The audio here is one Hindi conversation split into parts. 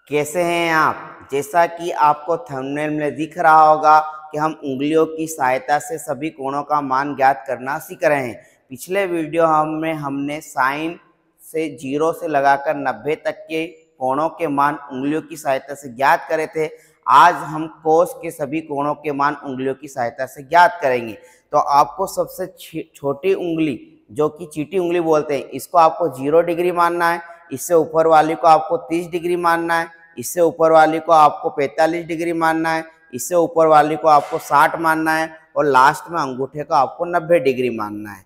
कैसे हैं आप। जैसा कि आपको थंबनेल में दिख रहा होगा कि हम उंगलियों की सहायता से सभी कोणों का मान ज्ञात करना सीख रहे हैं। पिछले वीडियो में हमने साइन से 0 से लगाकर 90 तक के कोणों के मान उंगलियों की सहायता से ज्ञात करे थे। आज हम कोस के सभी कोणों के मान उंगलियों की सहायता से ज्ञात करेंगे। तो आपको सबसे छोटी उंगली जो कि चीटी उंगली बोलते हैं, इसको आपको 0 डिग्री मानना है। इससे ऊपर वाली को आपको 30 डिग्री मानना है। इससे ऊपर वाली को आपको 45 डिग्री मानना है। इससे ऊपर वाली को आपको 60 मानना है और लास्ट में अंगूठे को आपको 90 डिग्री मानना है।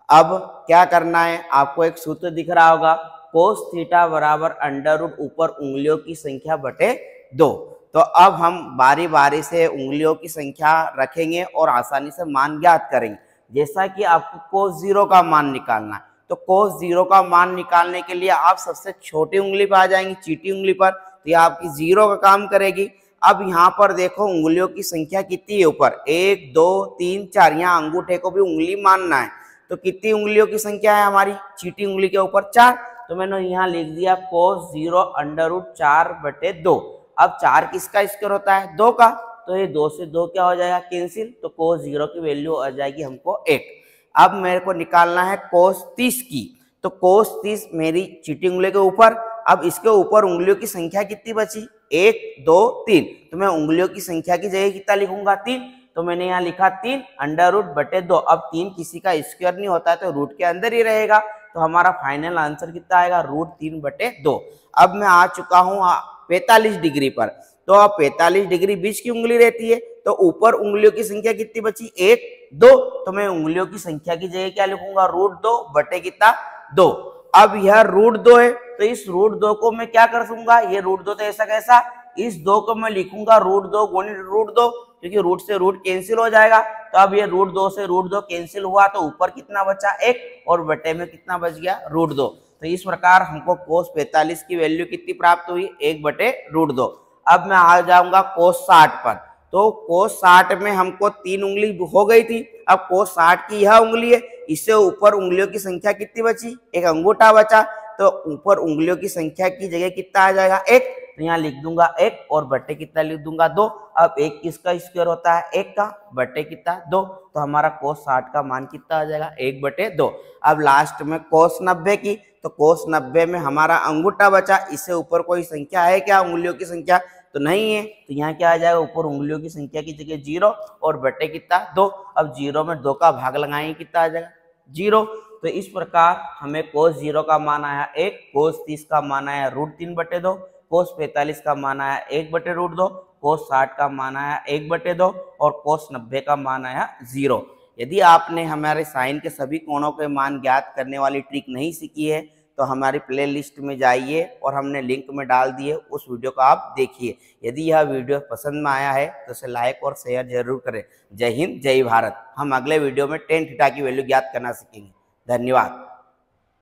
अब क्या करना है, आपको एक सूत्र दिख रहा होगा, कोस थीटा बराबर अंडर रूट ऊपर उंगलियों की संख्या बटे 2। तो अब हम बारी बारी से उंगलियों की संख्या रखेंगे और आसानी से मान ज्ञात करेंगे। जैसा कि आपको कोस 0 का मान निकालना है, तो कोस 0 का मान निकालने के लिए आप सबसे छोटी उंगली पर आ जाएंगे, चीटी उंगली पर, तो ये आपकी 0 का काम करेगी। अब यहाँ पर देखो उंगलियों की संख्या कितनी है ऊपर, 1 2 3 4, यहाँ अंगूठे को भी उंगली मानना है। तो कितनी उंगलियों की संख्या है हमारी चीटी उंगली के ऊपर, 4। तो मैंने यहाँ लिख दिया कोस 0 अंडर रूट 4 बटे 2। अब 4 किसका स्क्वायर होता है, 2 का, तो ये 2 से 2 क्या हो जाएगा, कैंसिल। तो कोस 0 की वैल्यू आ जाएगी हमको 1। अब मेरे को निकालना है कोस 30 की। तो कोस 30 मेरी चीटी उंगली के ऊपर, अब इसके ऊपर उंगलियों की संख्या कितनी बची, 1 2 3। तो मैं उंगलियों की संख्या की जगह कितना लिखूंगा, 3। तो मैंने यहाँ लिखा 3 अंडर रूट बटे 2। अब 3 किसी का स्क्वायर नहीं होता है तो रूट के अंदर ही रहेगा। तो हमारा फाइनल आंसर कितना आएगा, रूट 3 बटे 2। अब मैं आ चुका हूँ 45 डिग्री पर। तो अब 45 डिग्री बीच की उंगली रहती है, तो ऊपर उंगलियों की संख्या कितनी बची, 1 2। तो मैं उंगलियों की संख्या की जगह क्या लिखूंगा, रूट 2 बटे कितना, 2। अब यह रूट 2 है, तो इस रूट 2 को मैं क्या कर दूंगा, ये रूट 2 तो ऐसा कैसा, इस 2 को मैं लिखूंगा रूट 2 गुणित रूट 2, क्योंकि रूट से रूट कैंसिल हो जाएगा। तो अब ये रूट 2 से रूट 2 कैंसिल हुआ, तो ऊपर कितना बचा, 1, और बटे में कितना बच गया, रूट 2। तो इस प्रकार हमको कोस 45 की वैल्यू कितनी प्राप्त हुई, 1 बटे रूट 2। अब मैं आ जाऊंगा कोस 60 पर। तो कोस 60 में हमको 3 उंगली हो गई थी। अब कोस 60 की यह उंगली है, इससे ऊपर उंगलियों की संख्या कितनी बची, एक अंगूठा बचा। तो ऊपर उंगलियों की संख्या की जगह कितना आ जाएगा, 1। तो यहाँ लिख दूंगा 1 और बटे कितना लिख दूंगा, 2। अब 1 किसका स्क्वायर होता है, 1 का, बटे कितना, 2। तो हमारा कोस 60 का मान कितना आ जाएगा, 1 बटे 2। अब लास्ट में कोस 90 की। तो कोस 90 में हमारा अंगूठा बचा, इससे ऊपर कोई संख्या है क्या, उंगलियों की संख्या तो नहीं है। तो यहाँ क्या आ जाएगा, ऊपर उंगलियों की संख्या की जगह 0 और बटे कितना, 2। अब 0 में 2 का भाग लगाएंगे, कितना आ जाएगा, 0। तो इस प्रकार हमें कोस 0 का मान आया 1, कोस 30 का मान आया रूट 3 बटे 2, कोस 45 का मान आया 1 बटे रूट 2, कोस 60 का मान आया 1 बटे 2 और कोस 90 का मान आया 0। यदि आपने हमारे साइन के सभी कोणों के मान ज्ञात करने वाली ट्रिक नहीं सीखी है तो हमारी प्ले लिस्ट में जाइए और हमने लिंक में डाल दिए, उस वीडियो को आप देखिए। यदि यह वीडियो पसंद में आया है तो इसे लाइक और शेयर जरूर करें। जय हिंद, जय भारत। हम अगले वीडियो में टेन थीटा की वैल्यू ज्ञात करना सीखेंगे। धन्यवाद।